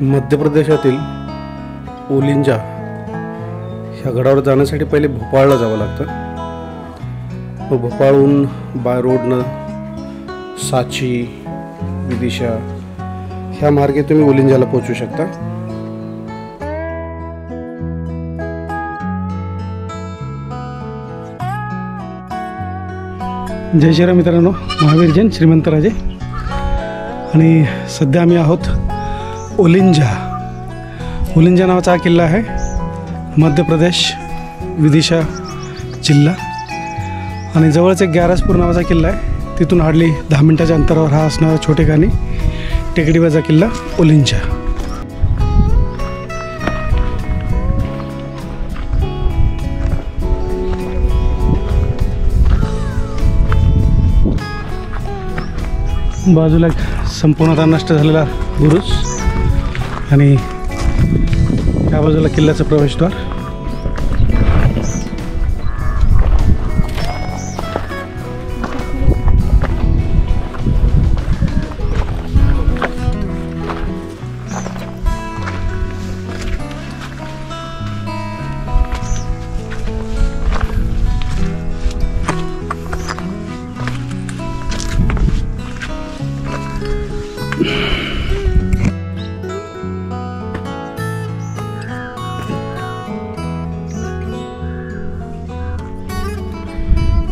मध्य प्रदेशातील ओलिंजा ह्या गडावर जाण्यासाठी पहिले भोपाळला जावं लागतं। मग भोपाळहून बाय रोडनं साची, विदिशा ह्या मार्गे तुम्ही ओलिंजाला पोहोचू शकता। जय श्रीराम मित्रांनो, महावीर जैन श्रीमंतराजे। आणि सध्या आम्ही आहोत ओलिंजा नावाचा हा किल्ला आहे, मध्य प्रदेश विदिशा जिल्हा। आणि जवळच एक ग्यारसपूर नावाचा किल्ला आहे, तिथून हार्डली 10 मिनिटाच्या अंतरावर हा असणारा छोटेखानी टेकडीवरचा किल्ला ओलिंजा। बाजूला संपूर्णतः नष्ट झालेला बुरुज आणि त्या बाजूला किल्ल्याचं प्रवेशद्वार।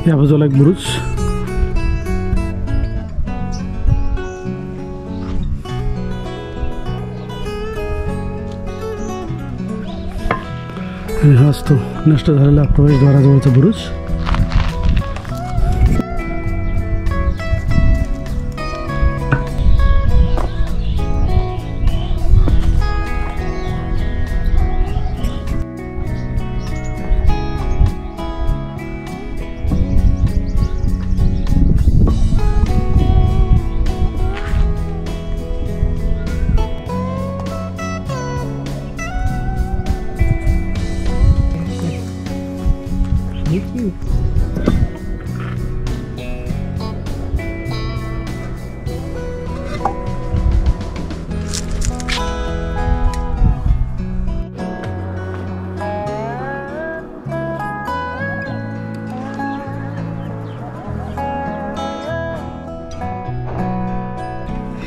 या बाजूला एक बुरुज, आणि हा असतो नष्ट झालेला प्रवेशद्वाराजवळचा बुरुज।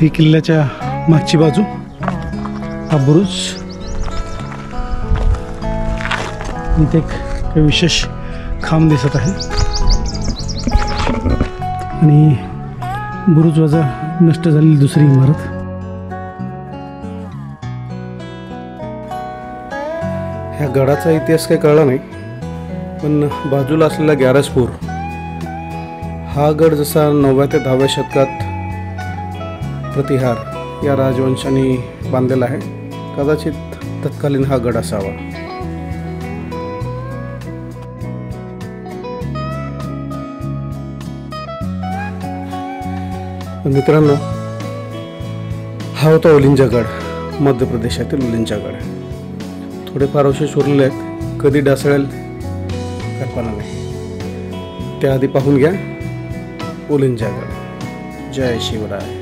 ही किल्ल्याच्या मागची बाजू, हा बुरुज। इथे एक काही विशेष खांब दिसत आहे आणि बुरुज वजा नष्ट झालेली दुसरी इमारत। ह्या गडाचा इतिहास काही कळला नाही, पण बाजूला असलेला ग्यारसपूर हा गड जसा 9व्या ते 10व्या शतकात प्रतिहार या राजवंशाने बांधलेला आहे, कदाचित तत्कालीन हा गड असावा। मित्रांनो, हा होता ओलिंजा गड, मध्य प्रदेशातील ओलिंजा गड। थोडेफार अवशेष उरलेले आहेत, कधी ढासळेल कल्पना नाही, त्याआधी पाहून घ्या ओलिंजा गड। जय शिवराय।